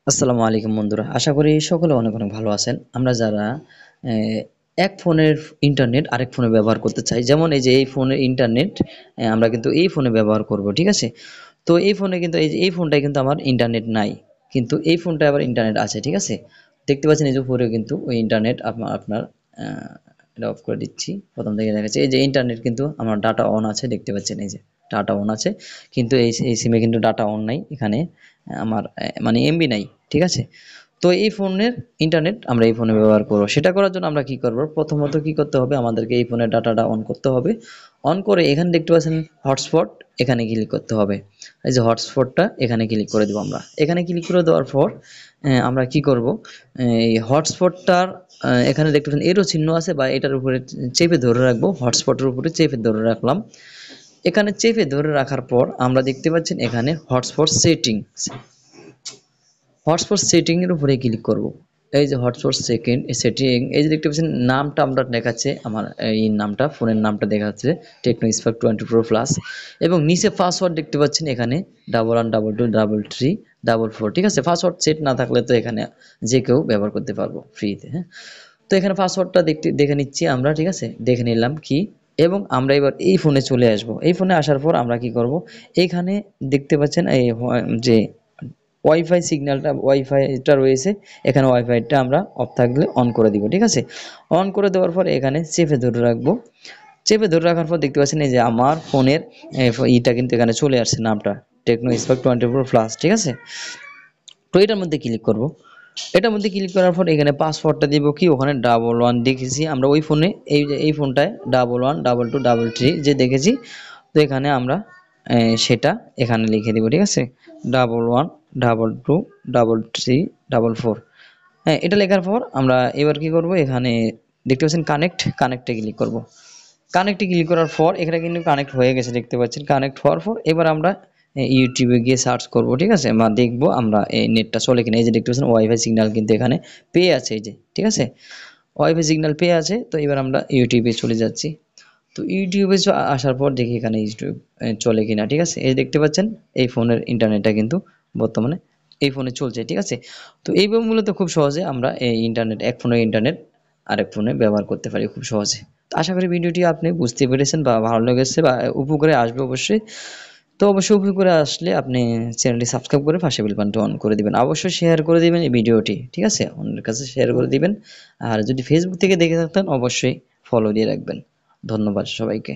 আসসালামু আলাইকুম বন্ধুরা, আশা করি সকলে অনেক অনেক ভালো আছেন। আমরা যারা এক ফোনের ইন্টারনেট আরেক ফোনে ব্যবহার করতে চাই, যেমন এই যে এই ফোনের ইন্টারনেট আমরা কিন্তু এই ফোনে ব্যবহার করব, ঠিক আছে? তো এই ফোনে কিন্তু এই যে এই ফোনটায় কিন্তু আমার ইন্টারনেট নাই, কিন্তু এই ফোনটায় আবার ইন্টারনেট আছে, ঠিক আছে? দেখতে পাচ্ছেন এই যে উপরে কিন্তু ওই ইন্টারনেট আপনার এটা অফ করে দিচ্ছি। প্রথম থেকে দেখাচ্ছে এই যে ইন্টারনেট কিন্তু আমার ডাটা অন আছে, দেখতে পাচ্ছেন এই যে ডাটা অন আছে, কিন্তু এই সিমে কিন্তু ডাটা অন নাই। এখানে আমার মানে এমবি নাই, ঠিক আছে? তো এই ফোনের ইন্টারনেট আমরা এই ফোনে ব্যবহার করবো। সেটা করার জন্য আমরা কি করব, প্রথমত কি করতে হবে, আমাদেরকে এই ফোনের ডাটাটা অন করতে হবে। অন করে এখানে দেখতে পাচ্ছেন হটস্পট, এখানে ক্লিক করতে হবে। এই যে হটস্পটটা এখানে ক্লিক করে দেবো আমরা। এখানে ক্লিক করে দেওয়ার পর আমরা কি করব, এই হটস্পটটার এখানে দেখতে পাচ্ছেন এরও চিহ্ন আছে, বা এটার উপরে চেপে ধরে রাখবো। হটস্পটের উপরে চেপে ধরে রাখলাম। এখানে চেপে ধরে রাখার পর আমরা দেখতে পাচ্ছেন এখানে হটস্পট সেটিংস, হটস্পট সেটিং এর উপরে ক্লিক করব। এই যে হটস্পট সেটিং, এই যে দেখতে পাচ্ছেন নামটা আমরা দেখাচ্ছে, আমার এই নামটা, ফোনের নামটা দেখাচ্ছে টেকনো স্পার্ক 24 প্লাস, এবং নিচে পাসওয়ার্ড দেখতে পাচ্ছেন এখানে 11223344, ঠিক আছে? পাসওয়ার্ড সেট না থাকলে তো এখানে যে কেউ ব্যবহার করতে পারবো ফ্রিতে, হ্যাঁ। তো এখানে পাসওয়ার্ডটা দেখে নিচ্ছি আমরা, ঠিক আছে? দেখে নিলাম কি, এবং আমরা এবার এই ফোনে চলে আসব। এই ফোনে আসার পর আমরা কি করব, এইখানে দেখতে পাচ্ছেন এই যে ওয়াইফাই সিগন্যালটা, ওয়াইফাইটা রয়েছে এখানে, ওয়াইফাইটা আমরা অফ থাকলে অন করে দিব, ঠিক আছে? অন করে দেওয়ার পর এখানে চেপে ধরে রাখবো। চেপে ধরে রাখার পর দেখতে পাচ্ছেন এই যে আমার ফোনের ইটা কিন্তু এখানে চলে আসছে, নামটা টেকনো স্পার্ক 24 প্লাস, ঠিক আছে? তো এটার মধ্যে ক্লিক করব। এটার মধ্যে ক্লিক করার পর এখানে পাসওয়ার্ডটা দিব কি, ওখানে 11 দেখেছি আমরা ওই ফোনে, এই যে এই ফোনটায় 112223 যে দেখেছি। তো এখানে আমরা সেটা এখানে লিখে দিব, ঠিক আছে? 11222344। হ্যাঁ, এটা লেখার পর আমরা এবার কি করব, এখানে দেখতে পাচ্ছেন কানেক্টে ক্লিক করব। কানেক্টে ক্লিক করার পর এখানে কিন্তু কানেক্ট হয়ে গেছে, দেখতে পাচ্ছেন। কানেক্ট হওয়ার পর এবার আমরা ইউটিউবে গিয়ে সার্চ করব, ঠিক আছে? বা দেখবো আমরা এই নেটটা চলে কিনা। এই যে দেখতে পাচ্ছেন ওয়াইফাই সিগন্যাল কিন্তু এখানে পেয়ে আছে, এই যে, ঠিক আছে? ওয়াইফাই সিগন্যাল পেয়ে আছে। তো এবার আমরা ইউটিউবে চলে যাচ্ছি। তো ইউটিউবে আসার পর দেখি এখানে ইউটিউব চলে কিনা, ঠিক আছে? এই দেখতে পাচ্ছেন এই ফোনের ইন্টারনেটটা কিন্তু বর্তমানে এই ফোনে চলছে, ঠিক আছে? তো এইভাবে মূলত খুব সহজে আমরা এই ইন্টারনেট, এক ফোনের ইন্টারনেট আরেক ফোনে ব্যবহার করতে পারি খুব সহজে। তো আশা করি ভিডিওটি আপনি বুঝতে পেরেছেন বা ভালো লেগেছে বা উপকারে আসবে অবশ্যই। তো অবশ্যই উপকারে আসলে আপনি চ্যানেলটি সাবস্ক্রাইব করে পাশে বেল বাটনটি অন করে দিবেন। অবশ্যই শেয়ার করে দিবেন এই ভিডিওটি, ঠিক আছে? অন্যের কাছে শেয়ার করে দিবেন। আর যদি ফেসবুক থেকে দেখে থাকতেন অবশ্যই ফলো দিয়ে রাখবেন। ধন্যবাদ সবাইকে।